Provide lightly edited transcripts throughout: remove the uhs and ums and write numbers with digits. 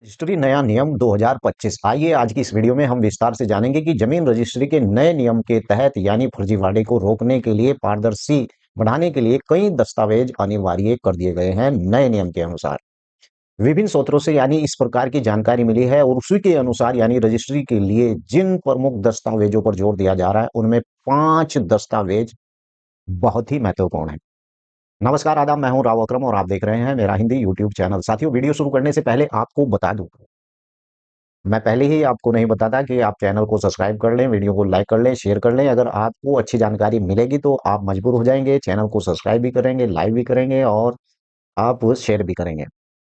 Registry नया नियम 2025। आइए आज की इस वीडियो में हम विस्तार से जानेंगे कि जमीन रजिस्ट्री के नए नियम के तहत यानी फर्जीवाड़े को रोकने के लिए पारदर्शी बढ़ाने के लिए कई दस्तावेज अनिवार्य कर दिए गए हैं नए नियम के अनुसार। विभिन्न स्रोतों से यानी इस प्रकार की जानकारी मिली है और उसी के अनुसार यानी रजिस्ट्री के लिए जिन प्रमुख दस्तावेजों पर जोर दिया जा रहा है उनमें 5 दस्तावेज बहुत ही महत्वपूर्ण है। नमस्कार, आदाब, मैं हूं राव अकरम और आप देख रहे हैं मेरा हिंदी यूट्यूब चैनल। साथियों, वीडियो शुरू करने से पहले आपको बता दूं, मैं पहले ही आपको नहीं बताता कि आप चैनल को सब्सक्राइब कर लें, वीडियो को लाइक कर लें, शेयर कर लें। अगर आपको अच्छी जानकारी मिलेगी तो आप मजबूर हो जाएंगे, चैनल को सब्सक्राइब भी करेंगे, लाइक भी करेंगे और आप शेयर भी करेंगे।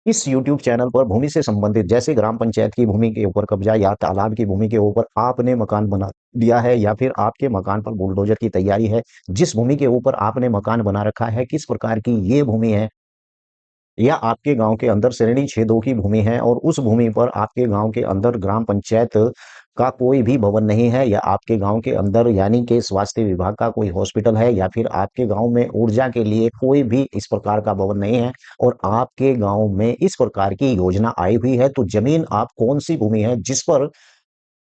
इस यूट्यूब चैनल पर भूमि से संबंधित जैसे ग्राम पंचायत की भूमि के ऊपर कब्जा या तालाब की भूमि के ऊपर आपने मकान बना दिया है या फिर आपके मकान पर बुलडोजर की तैयारी है, जिस भूमि के ऊपर आपने मकान बना रखा है, किस प्रकार की ये भूमि है, या आपके गांव के अंदर श्रेणी छेदों की भूमि है और उस भूमि पर आपके गांव के अंदर ग्राम पंचायत का कोई भी भवन नहीं है, या आपके गांव के अंदर यानी कि स्वास्थ्य विभाग का कोई हॉस्पिटल है, या फिर आपके गांव में ऊर्जा के लिए कोई भी इस प्रकार का भवन नहीं है और आपके गांव में इस प्रकार की योजना आई हुई है, तो जमीन आप कौन सी भूमि है जिस पर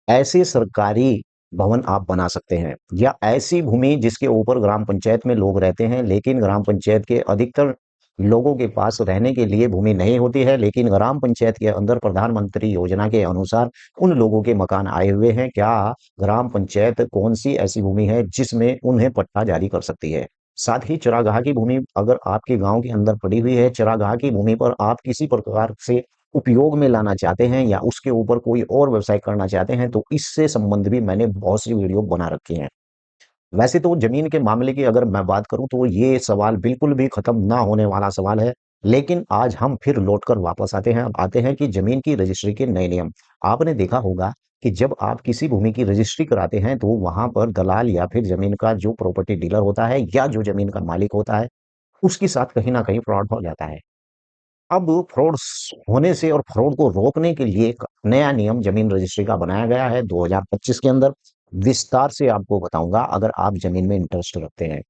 ऐसे सरकारी भवन आप बना सकते हैं, या ऐसी भूमि जिसके ऊपर ग्राम पंचायत में लोग रहते हैं लेकिन ग्राम पंचायत के अधिकतर लोगों के पास रहने के लिए भूमि नहीं होती है, लेकिन ग्राम पंचायत के अंदर प्रधानमंत्री योजना के अनुसार उन लोगों के मकान आए हुए हैं। क्या ग्राम पंचायत कौन सी ऐसी भूमि है जिसमें उन्हें पट्टा जारी कर सकती है? साथ ही चरागाह की भूमि अगर आपके गांव के अंदर पड़ी हुई है, चरागाह की भूमि पर आप किसी प्रकार से उपयोग में लाना चाहते हैं या उसके ऊपर कोई और व्यवसाय करना चाहते हैं, तो इससे संबंध भी मैंने बहुत सी वीडियो बना रखी हैं। वैसे तो जमीन के मामले की अगर मैं बात करूं तो ये सवाल बिल्कुल भी खत्म ना होने वाला सवाल है, लेकिन आज हम फिर लौटकर वापस आते हैं कि जमीन की रजिस्ट्री के नए नियम। आपने देखा होगा कि जब आप किसी भूमि की रजिस्ट्री कराते हैं तो वहां पर दलाल या फिर जमीन का जो प्रॉपर्टी डीलर होता है या जो जमीन का मालिक होता है, उसके साथ कहीं ना कहीं फ्रॉड हो जाता है। अब फ्रॉड होने से और फ्रॉड को रोकने के लिए एक नया नियम जमीन रजिस्ट्री का बनाया गया है 2025 के अंदर। विस्तार से आपको बताऊंगा अगर आप जमीन में इंटरेस्ट रखते हैं।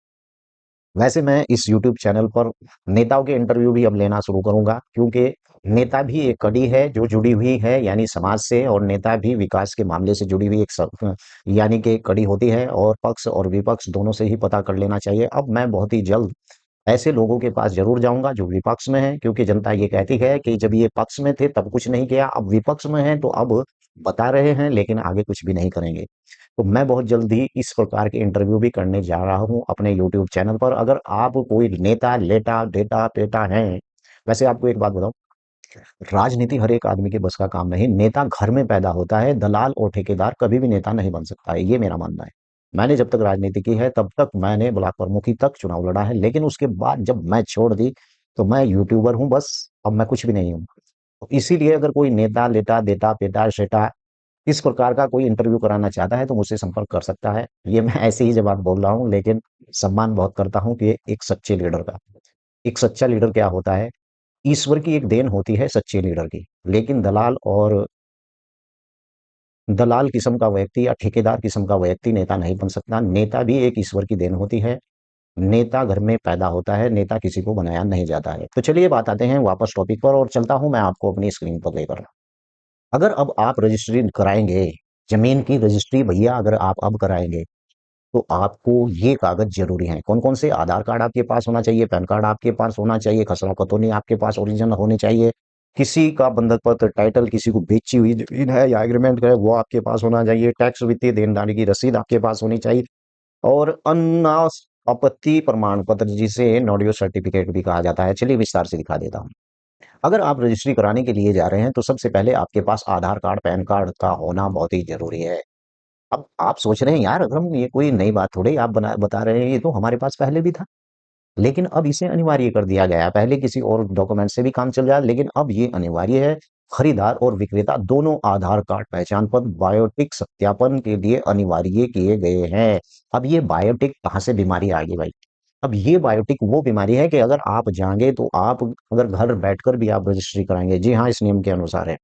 वैसे मैं इस यूट्यूब चैनल पर नेताओं के इंटरव्यू भी अब लेना शुरू करूंगा, क्योंकि नेता भी एक कड़ी है जो जुड़ी हुई है यानी समाज से, और नेता भी विकास के मामले से जुड़ी हुई एक यानी कि एक कड़ी होती है, और पक्ष और विपक्ष दोनों से ही पता कर लेना चाहिए। अब मैं बहुत ही जल्द ऐसे लोगों के पास जरूर जाऊंगा जो विपक्ष में है, क्योंकि जनता ये कहती है कि जब ये पक्ष में थे तब कुछ नहीं किया, अब विपक्ष में है तो अब बता रहे हैं लेकिन आगे कुछ भी नहीं करेंगे। तो मैं बहुत जल्द ही इस प्रकार के इंटरव्यू भी करने जा रहा हूं अपने यूट्यूब चैनल पर। अगर आप कोई नेता लेटा डेटा पेटा हैं, वैसे आपको एक बात बताऊं, राजनीति हर एक आदमी के बस का काम नहीं। नेता घर में पैदा होता है, दलाल और ठेकेदार कभी भी नेता नहीं बन सकता है, ये मेरा मानना है। मैंने जब तक राजनीति की है तब तक मैंने ब्लॉक प्रमुखी तक चुनाव लड़ा है, लेकिन उसके बाद जब मैं छोड़ दी तो मैं यूट्यूबर हूं बस। अब मैं कुछ भी नहीं हूं। तो इसीलिए अगर कोई नेता लेटा देता पेटा शेटा इस प्रकार का कोई इंटरव्यू कराना चाहता है तो मुझसे संपर्क कर सकता है। ये मैं ऐसे ही जवाब बोल रहा हूँ, लेकिन सम्मान बहुत करता हूँ कि एक सच्चे लीडर का। एक सच्चा लीडर क्या होता है? ईश्वर की एक देन होती है सच्चे लीडर की, लेकिन दलाल किस्म का व्यक्ति या ठेकेदार किस्म का व्यक्ति नेता नहीं बन सकता। नेता भी एक ईश्वर की देन होती है। नेता घर में पैदा होता है, नेता किसी को बनाया नहीं जाता है। तो चलिए बात आते हैं वापस टॉपिक पर, और चलता हूं मैं आपको अपनी स्क्रीन पर लेकर। अगर अब आप रजिस्ट्री कराएंगे, जमीन की रजिस्ट्री भैया अगर आप अब कराएंगे, तो आपको ये कागज जरूरी हैं। कौन कौन से? आधार कार्ड आपके पास होना चाहिए, पैन कार्ड आपके पास होना चाहिए, खसरा खतौनी आपके पास ओरिजिनल होनी चाहिए, किसी का बंधक पत्र टाइटल, किसी को बेची हुई जमीन है या एग्रीमेंट है वो आपके पास होना चाहिए, टैक्स वित्तीय देनदारी की रसीद आपके पास होनी चाहिए, और अन्य आपत्ति प्रमाण पत्र जिसे नोडियो सर्टिफिकेट भी कहा जाता है। चलिए विस्तार से दिखा देता हूँ। अगर आप रजिस्ट्री कराने के लिए जा रहे हैं तो सबसे पहले आपके पास आधार कार्ड पैन कार्ड का होना बहुत ही जरूरी है। अब आप सोच रहे हैं यार अगर ये कोई नई बात थोड़ी आप बता रहे हैं, ये तो हमारे पास पहले भी था, लेकिन अब इसे अनिवार्य कर दिया गया है। पहले किसी और डॉक्यूमेंट से भी काम चल जाए, लेकिन अब ये अनिवार्य है। खरीदार और विक्रेता दोनों आधार कार्ड पहचान पत्र बायोटिक सत्यापन के लिए अनिवार्य किए गए हैं। अब ये बायोटिक कहाँ से बीमारी आ गई भाई? अब ये बायोटिक वो बीमारी है कि अगर आप जाएंगे तो आप अगर घर बैठकर भी आप रजिस्ट्री कराएंगे, जी हाँ, इस नियम के अनुसार है,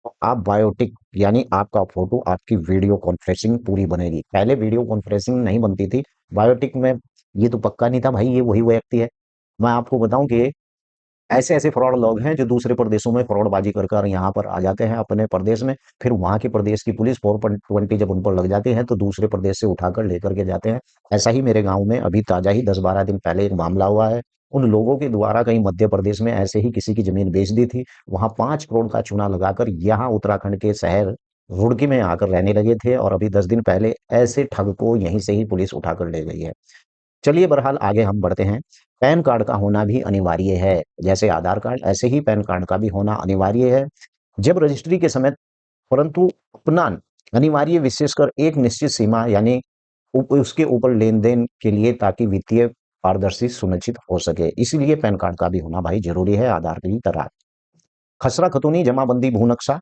तो आप बायोटिक यानी आपका फोटो आपकी वीडियो कॉन्फ्रेंसिंग पूरी बनेगी। पहले वीडियो कॉन्फ्रेंसिंग नहीं बनती थी बायोटिक में, ये तो पक्का नहीं था भाई ये वही व्यक्ति है। मैं आपको बताऊं कि ऐसे ऐसे फ्रॉड लोग हैं जो दूसरे प्रदेशों में फ्रॉडबाजी कर कर यहाँ पर आ जाते हैं अपने प्रदेश में, फिर वहां के प्रदेश की पुलिस 420 जब उन पर लग जाती है तो दूसरे प्रदेश से उठाकर लेकर के जाते हैं। ऐसा ही मेरे गांव में अभी ताजा ही 10-12 दिन पहले एक मामला हुआ है। उन लोगों के द्वारा कहीं मध्य प्रदेश में ऐसे ही किसी की जमीन बेच दी थी, वहां 5 करोड़ का चूना लगाकर यहाँ उत्तराखंड के शहर रुड़की में आकर रहने लगे थे, और अभी 10 दिन पहले ऐसे ठग को यहीं से ही पुलिस उठाकर ले गई है। चलिए बहरहाल आगे हम बढ़ते हैं। पैन कार्ड का होना भी अनिवार्य है, जैसे आधार कार्ड ऐसे ही पैन कार्ड का भी होना अनिवार्य है जब रजिस्ट्री के समय, परंतु अपना अनिवार्य विशेषकर एक निश्चित सीमा यानी उसके ऊपर लेन देन के लिए, ताकि वित्तीय पारदर्शी सुनिश्चित हो सके, इसीलिए पैन कार्ड का भी होना भाई जरूरी है आधार की तरह। खसरा खतौनी जमाबंदी भू नक्शा,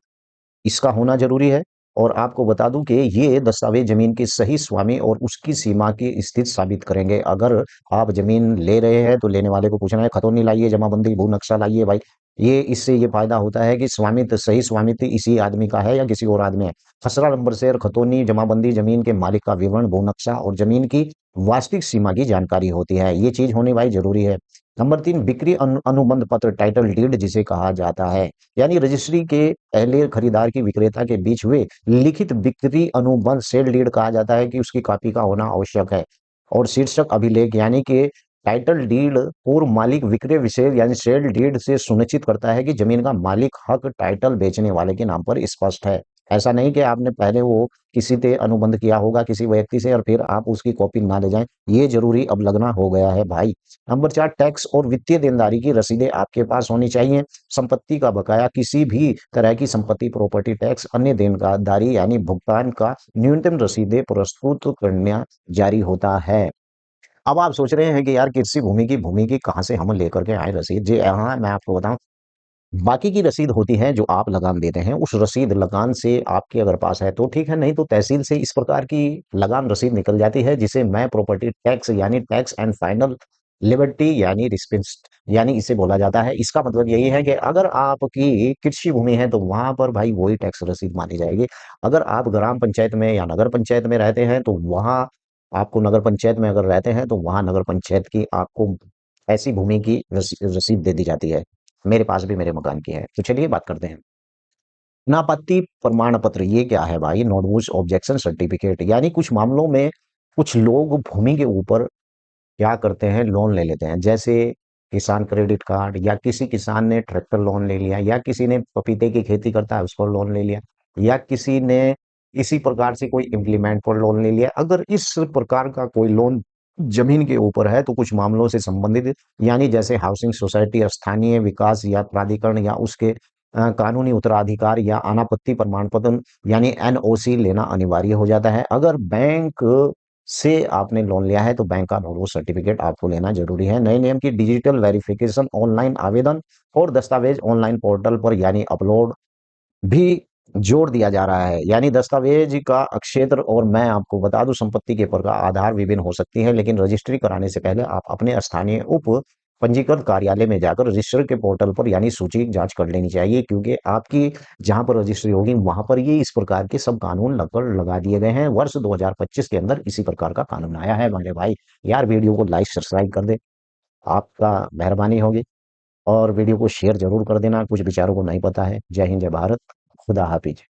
इसका होना जरूरी है। और आपको बता दूं कि ये दस्तावेज जमीन के सही स्वामी और उसकी सीमा की स्थिति साबित करेंगे। अगर आप जमीन ले रहे हैं तो लेने वाले को पूछना है खतौनी लाइए, जमाबंदी भू नक्शा लाइए भाई। ये इससे ये फायदा होता है कि स्वामित्व, सही स्वामित्व इसी आदमी का है या किसी और आदमी है। खसरा नंबर शेर, खतौनी, जमाबंदी, जमीन के मालिक का विवरण, भू नक्शा और जमीन की वास्तविक सीमा की जानकारी होती है। ये चीज होनी भाई जरूरी है। नंबर 3, बिक्री अनुबंध पत्र, टाइटल डीड जिसे कहा जाता है, यानी रजिस्ट्री के पहले खरीदार की विक्रेता के बीच हुए लिखित बिक्री अनुबंध, सेल डीड कहा जाता है, कि उसकी कॉपी का होना आवश्यक है। और शीर्षक अभिलेख यानी कि टाइटल डीड पूर्व मालिक विक्रय विशेष यानी सेल डीड से सुनिश्चित करता है कि जमीन का मालिक हक टाइटल बेचने वाले के नाम पर स्पष्ट है। ऐसा नहीं कि आपने पहले वो किसी से अनुबंध किया होगा किसी व्यक्ति से और फिर आप उसकी कॉपी ना ले जाएं, ये जरूरी अब लगना हो गया है भाई। नंबर 4, टैक्स और वित्तीय देनदारी की रसीदें आपके पास होनी चाहिए। संपत्ति का बकाया, किसी भी तरह की संपत्ति, प्रॉपर्टी टैक्स, अन्य देनदारी यानी भुगतान का न्यूनतम रसीदें प्रस्तुत करना जारी होता है। अब आप सोच रहे हैं कि यार कृषि भूमि की कहाँ से हम लेकर के आए रसीद? जी हाँ, मैं आपको बताऊं, बाकी की रसीद होती है जो आप लगान देते हैं, उस रसीद लगान से आपके अगर पास है तो ठीक है, नहीं तो तहसील से इस प्रकार की लगान रसीद निकल जाती है जिसे मैं प्रॉपर्टी टैक्स यानी टैक्स एंड फाइनल लिबर्टी यानी रिस्पेंस यानी इसे बोला जाता है। इसका मतलब यही है कि अगर आपकी कृषि भूमि है तो वहां पर भाई वही टैक्स रसीद मानी जाएगी। अगर आप ग्राम पंचायत में या नगर पंचायत में रहते हैं तो वहां आपको, नगर पंचायत में अगर रहते हैं तो वहां नगर पंचायत की आपको ऐसी भूमि की रसीद दे दी जाती है। मेरे पास भी मेरे मकान की है। तो चलिए बात करते हैं। अनापत्ति प्रमाण पत्र, ये क्या है भाई? नॉन ऑब्जेक्शन सर्टिफिकेट, यानी कुछ मामलों में कुछ लोग भूमि के ऊपर क्या करते हैं, लोन ले लेते हैं। जैसे किसान क्रेडिट कार्ड, या किसी किसान ने ट्रैक्टर लोन ले लिया, या किसी ने पपीते की खेती करता है उस पर लोन ले लिया, या किसी ने इसी प्रकार से कोई इम्प्लीमेंट पर लोन ले लिया। अगर इस प्रकार का कोई लोन जमीन के ऊपर है तो कुछ मामलों से संबंधित, यानी जैसे हाउसिंग सोसाइटी, स्थानीय विकास या प्राधिकरण या उसके कानूनी उत्तराधिकार या अनापत्ति प्रमाण पत्र यानी एनओसी लेना अनिवार्य हो जाता है। अगर बैंक से आपने लोन लिया है तो बैंक का नॉन सर्टिफिकेट आपको लेना जरूरी है। नए नियम की डिजिटल वेरिफिकेशन, ऑनलाइन आवेदन और दस्तावेज ऑनलाइन पोर्टल पर यानी अपलोड भी जोड़ दिया जा रहा है। यानी दस्तावेज का क्षेत्र, और मैं आपको बता दूं संपत्ति के प्रकार आधार विभिन्न हो सकती है, लेकिन रजिस्ट्री कराने से पहले आप अपने स्थानीय उप पंजीकृत कार्यालय में जाकर रजिस्टर के पोर्टल पर यानी सूची जांच कर लेनी चाहिए, क्योंकि आपकी जहां पर रजिस्ट्री होगी वहां पर ये इस प्रकार के सब कानून लगकर लगा दिए गए हैं। वर्ष 2025 के अंदर इसी प्रकार का कानून आया है मेरे भाई। यार वीडियो को लाइक सब्सक्राइब कर दे, आपका मेहरबानी होगी। और वीडियो को शेयर जरूर कर देना, कुछ विचारों को नहीं पता है। जय हिंद, जय भारत, खुदा हाफिज।